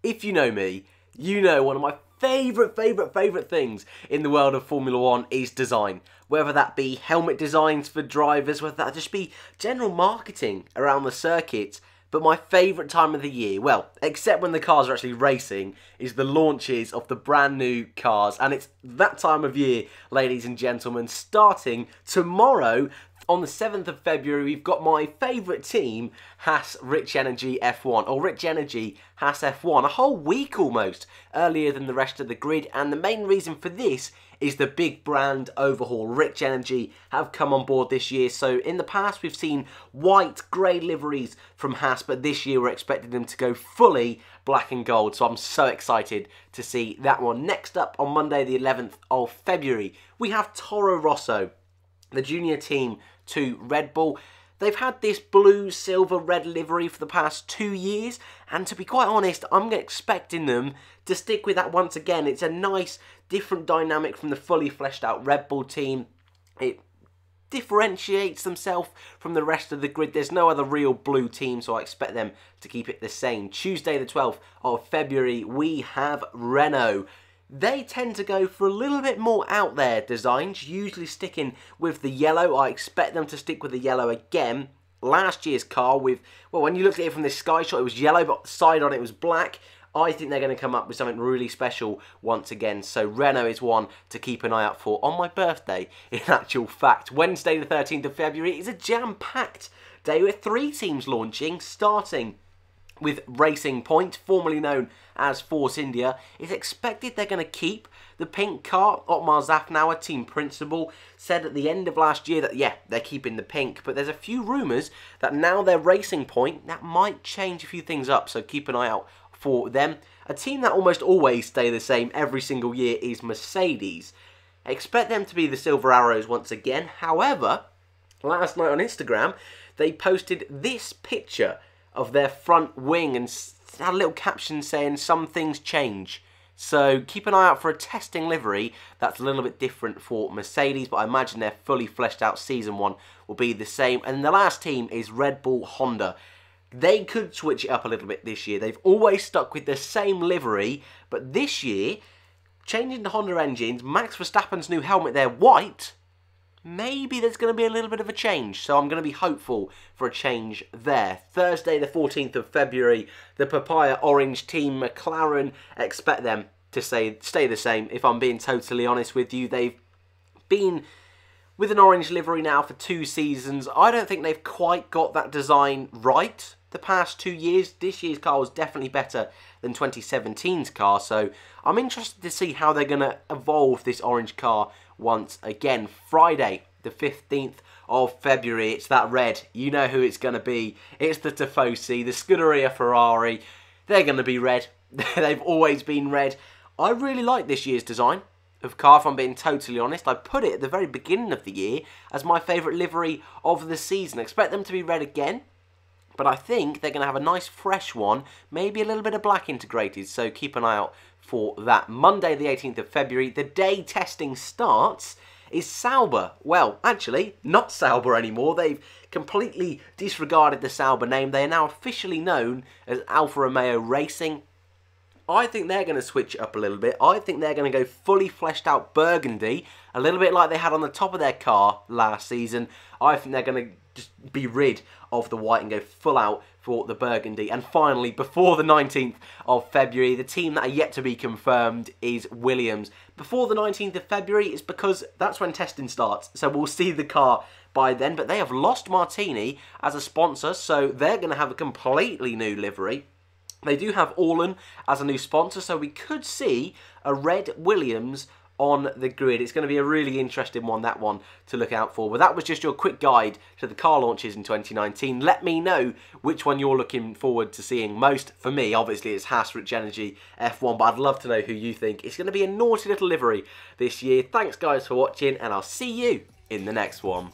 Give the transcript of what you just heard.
if you know me, you know one of my favourite things in the world of Formula 1 is design. Whether that be helmet designs for drivers, whether that just be general marketing around the circuit. But my favourite time of the year, well, except when the cars are actually racing, is the launches of the brand new cars. And it's that time of year, ladies and gentlemen, starting tomorrow. On the 7th of February, we've got my favourite team, Haas Rich Energy F1, or Rich Energy Haas F1, a whole week almost earlier than the rest of the grid. And the main reason for this is the big brand overhaul. Rich Energy have come on board this year. So in the past, we've seen white, grey liveries from Haas, but this year we're expecting them to go fully black and gold. So I'm so excited to see that one. Next up, on Monday the 11th of February, we have Toro Rosso, the junior team to Red Bull. They've had this blue, silver, red livery for the past 2 years, and to be quite honest, I'm expecting them to stick with that once again. It's a nice, different dynamic from the fully fleshed out Red Bull team. It differentiates themselves from the rest of the grid. There's no other real blue team, so I expect them to keep it the same. Tuesday the 12th of February, we have Renault. They tend to go for a little bit more out there designs, usually sticking with the yellow. I expect them to stick with the yellow again. Last year's car with, well, when you looked at it from this sky shot, it was yellow, but the side on it was black. I think they're going to come up with something really special once again. So Renault is one to keep an eye out for on my birthday, in actual fact. Wednesday the 13th of February is a jam-packed day with 3 teams launching, starting with Racing Point, formerly known as Force India. It's expected they're going to keep the pink car. Otmar Zafnauer, team principal, said at the end of last year that, yeah, they're keeping the pink. But there's a few rumours that now they're Racing Point, that might change a few things up. So keep an eye out for them. A team that almost always stay the same every single year is Mercedes. Expect them to be the Silver Arrows once again. However, last night on Instagram, they posted this picture of their front wing and had a little caption saying some things change. So keep an eye out for a testing livery that's a little bit different for Mercedes, but I imagine their fully fleshed out season one will be the same. And the last team is Red Bull Honda. They could switch it up a little bit this year. They've always stuck with the same livery, but this year, changing the Honda engines, Max Verstappen's new helmet, they're white. Maybe there's going to be a little bit of a change, so I'm going to be hopeful for a change there. Thursday the 14th of February, the Papaya Orange team, McLaren, expect them to stay the same. If I'm being totally honest with you, they've been with an orange livery now for 2 seasons. I don't think they've quite got that design right the past 2 years. This year's car was definitely better than 2017's car, so I'm interested to see how they're going to evolve this orange car once again. Friday the 15th of February, it's that red. You know who it's going to be. It's the Tifosi, the Scuderia Ferrari. They're going to be red. They've always been red. I really like this year's design of car, if I'm being totally honest. I put it at the very beginning of the year as my favourite livery of the season. Expect them to be red again, but I think they're going to have a nice fresh one, maybe a little bit of black integrated, so keep an eye out for that. Monday the 18th of February, the day testing starts, is Sauber. Well, actually, not Sauber anymore. They've completely disregarded the Sauber name. They are now officially known as Alfa Romeo Racing. I think they're going to switch it up a little bit. I think they're going to go fully fleshed out burgundy, a little bit like they had on the top of their car last season. I think they're going to just be rid of the white and go full out for the burgundy. And finally, before the 19th of February, the team that are yet to be confirmed is Williams. Before the 19th of February is because that's when testing starts, so we'll see the car by then. But they have lost Martini as a sponsor, so they're going to have a completely new livery. They do have Orlen as a new sponsor, so we could see a red Williams on the grid. It's going to be a really interesting one, that one, to look out for. But that was just your quick guide to the car launches in 2019. Let me know which one you're looking forward to seeing most. For me, obviously, it's Haas Rich Energy F1, but I'd love to know who you think. It's going to be a naughty little livery this year. Thanks, guys, for watching, and I'll see you in the next one.